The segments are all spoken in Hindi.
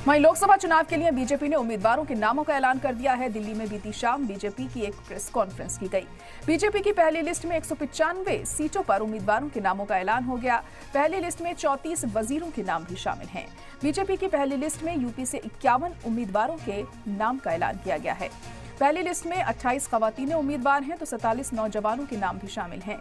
वहीं लोकसभा चुनाव के लिए बीजेपी ने उम्मीदवारों के नामों का ऐलान कर दिया है। दिल्ली में बीती शाम बीजेपी की एक प्रेस कॉन्फ्रेंस की गई। बीजेपी की पहली लिस्ट में 195 सीटों पर उम्मीदवारों के नामों का ऐलान हो गया। पहली लिस्ट में 34 वजीरों के नाम भी शामिल हैं। बीजेपी की पहली लिस्ट में यूपी से 51 उम्मीदवारों के नाम का ऐलान किया गया है। पहली लिस्ट में 28 खवातीन उम्मीदवार हैं तो 47 नौजवानों के नाम भी शामिल हैं।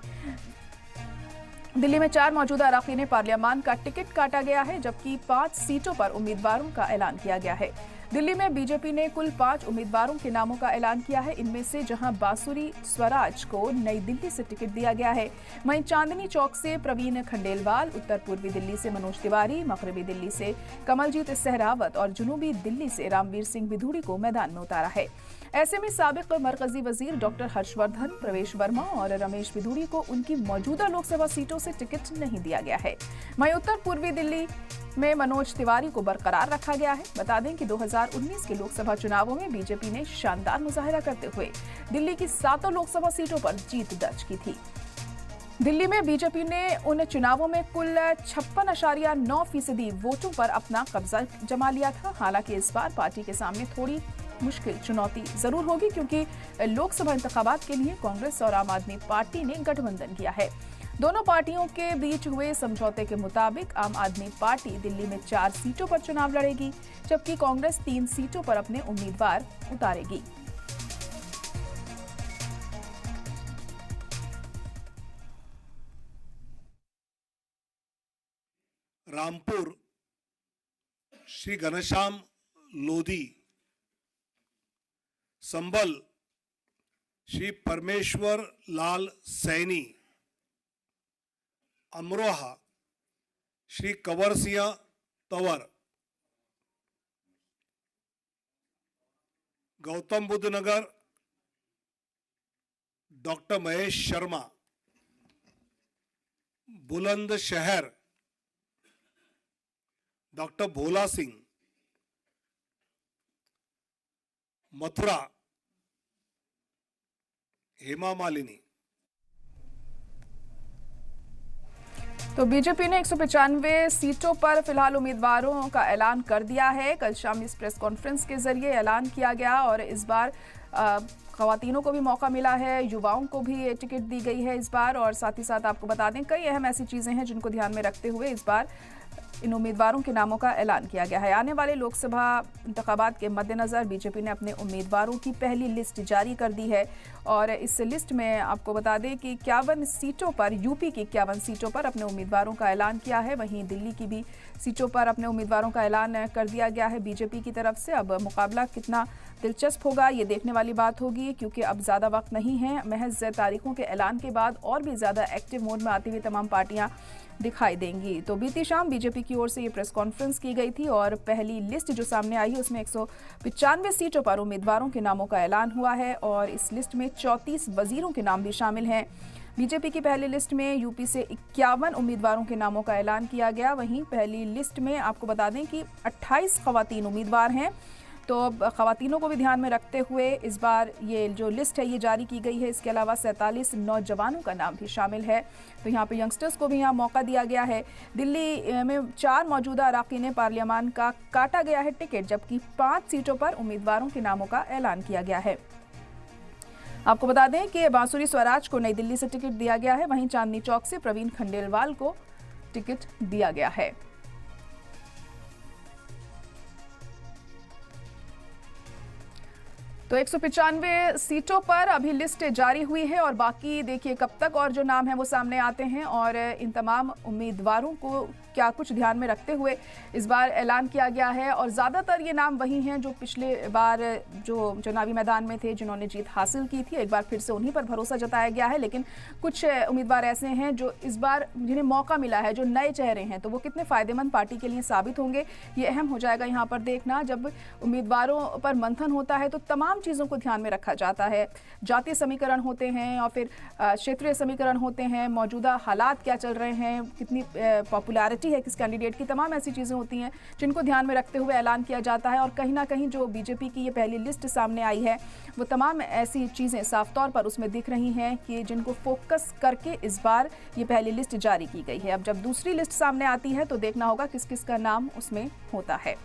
दिल्ली में 4 मौजूदा अरकान पार्लियामान का टिकट काटा गया है, जबकि 5 सीटों पर उम्मीदवारों का ऐलान किया गया है। दिल्ली में बीजेपी ने कुल 5 उम्मीदवारों के नामों का ऐलान किया है। इनमें से जहां बांसुरी स्वराज को नई दिल्ली से टिकट दिया गया है, वहीं चांदनी चौक से प्रवीण खंडेलवाल, उत्तर पूर्वी दिल्ली से मनोज तिवारी, मगरबी दिल्ली से कमलजीत सहरावत और जनूबी दिल्ली से रामवीर सिंह बिधूड़ी को मैदान में उतारा है। ऐसे में साबिक मरकजी वजीर डॉक्टर हर्षवर्धन, प्रवेश वर्मा और रमेश बिधूड़ी को उनकी मौजूदा लोकसभा सीटों से टिकट नहीं दिया गया है। वहीं उत्तर पूर्वी दिल्ली में मनोज तिवारी को बरकरार रखा गया है। बता दें कि 2019 के लोकसभा चुनावों में बीजेपी ने शानदार मुजाहिरा करते हुए दिल्ली की 7 लोकसभा सीटों पर जीत दर्ज की थी। दिल्ली में बीजेपी ने उन चुनावों में कुल 56.9% वोटों पर अपना कब्जा जमा लिया था। हालांकि इस बार पार्टी के सामने थोड़ी मुश्किल चुनौती जरूर होगी, क्योंकि लोकसभा इंतखाबात के लिए कांग्रेस और आम आदमी पार्टी ने गठबंधन किया है। दोनों पार्टियों के बीच हुए समझौते के मुताबिक आम आदमी पार्टी दिल्ली में 4 सीटों पर चुनाव लड़ेगी, जबकि कांग्रेस 3 सीटों पर अपने उम्मीदवार उतारेगी। रामपुर श्री घनश्याम लोधी, संभल श्री परमेश्वर लाल सैनी, अमरोहा श्री कंवर सिंह तंवर, गौतम बुद्ध नगर डॉक्टर महेश शर्मा, बुलंदशहर डॉक्टर भोला सिंह, मथुरा हेमा मालिनी। तो बीजेपी ने 195 सीटों पर फिलहाल उम्मीदवारों का ऐलान कर दिया है। कल शाम इस प्रेस कॉन्फ्रेंस के जरिए ऐलान किया गया और इस बार खवातीनों को भी मौका मिला है, युवाओं को भी टिकट दी गई है इस बार। और साथ ही साथ आपको बता दें कई अहम ऐसी चीजें हैं जिनको ध्यान में रखते हुए इस बार इन उम्मीदवारों के नामों का ऐलान किया गया है। आने वाले लोकसभा इंतखाबात के मद्देनजर बीजेपी ने अपने उम्मीदवारों की पहली लिस्ट जारी कर दी है और इस लिस्ट में आपको बता दें कि 51 सीटों पर, यूपी की 51 सीटों पर अपने उम्मीदवारों का ऐलान किया है। वहीं दिल्ली की भी सीटों पर अपने उम्मीदवारों का ऐलान कर दिया गया है बीजेपी की तरफ से। अब मुकाबला कितना दिलचस्प होगा ये देखने वाली बात होगी, क्योंकि अब ज़्यादा वक्त नहीं है। महज तारीखों के ऐलान के बाद और भी ज़्यादा एक्टिव मोड में आती हुई तमाम पार्टियां दिखाई देंगी। तो बीती शाम बीजेपी की ओर से ये प्रेस कॉन्फ्रेंस की गई थी और पहली लिस्ट जो सामने आई है उसमें 195 सीटों पर उम्मीदवारों के नामों का ऐलान हुआ है और इस लिस्ट में 34 वजीरों के नाम भी शामिल हैं। बीजेपी की पहली लिस्ट में यूपी से 51 उम्मीदवारों के नामों का ऐलान किया गया। वहीं पहली लिस्ट में आपको बता दें कि 28 खवातीन उम्मीदवार हैं। तो खवातीनों को भी ध्यान में रखते हुए इस बार ये जो लिस्ट है ये जारी की गई है। इसके अलावा 47 नौजवानों का नाम भी शामिल है। तो यहाँ पे यंगस्टर्स को भी यहाँ मौका दिया गया है। दिल्ली में 4 मौजूदा अरकान पार्लियामान का काटा गया है टिकट, जबकि 5 सीटों पर उम्मीदवारों के नामों का ऐलान किया गया है। आपको बता दें कि बांसुरी स्वराज को नई दिल्ली से टिकट दिया गया है, वहीं चांदनी चौक से प्रवीण खंडेलवाल को टिकट दिया गया है। तो 195 सीटों पर अभी लिस्ट जारी हुई है और बाकी देखिए कब तक और जो नाम है वो सामने आते हैं और इन तमाम उम्मीदवारों को क्या कुछ ध्यान में रखते हुए इस बार ऐलान किया गया है। और ज़्यादातर ये नाम वही हैं जो पिछले बार जो चुनावी मैदान में थे, जिन्होंने जीत हासिल की थी। एक बार फिर से उन्हीं पर भरोसा जताया गया है, लेकिन कुछ उम्मीदवार ऐसे हैं जो इस बार जिन्हें मौका मिला है, जो नए चेहरे हैं, तो वो कितने फ़ायदेमंद पार्टी के लिए साबित होंगे ये अहम हो जाएगा यहाँ पर देखना। जब उम्मीदवारों पर मंथन होता है तो तमाम चीज़ों को ध्यान में रखा जाता है। जातीय समीकरण होते हैं और फिर क्षेत्रीय समीकरण होते हैं, मौजूदा हालात क्या चल रहे हैं, कितनी पॉपुलैरिटी है किस कैंडिडेट की, तमाम ऐसी चीज़ें होती हैं जिनको ध्यान में रखते हुए ऐलान किया जाता है। और कहीं ना कहीं जो बीजेपी की ये पहली लिस्ट सामने आई है वो तमाम ऐसी चीज़ें साफ तौर पर उसमें दिख रही हैं कि जिनको फोकस करके इस बार ये पहली लिस्ट जारी की गई है। अब जब दूसरी लिस्ट सामने आती है तो देखना होगा किस किस का नाम उसमें होता है।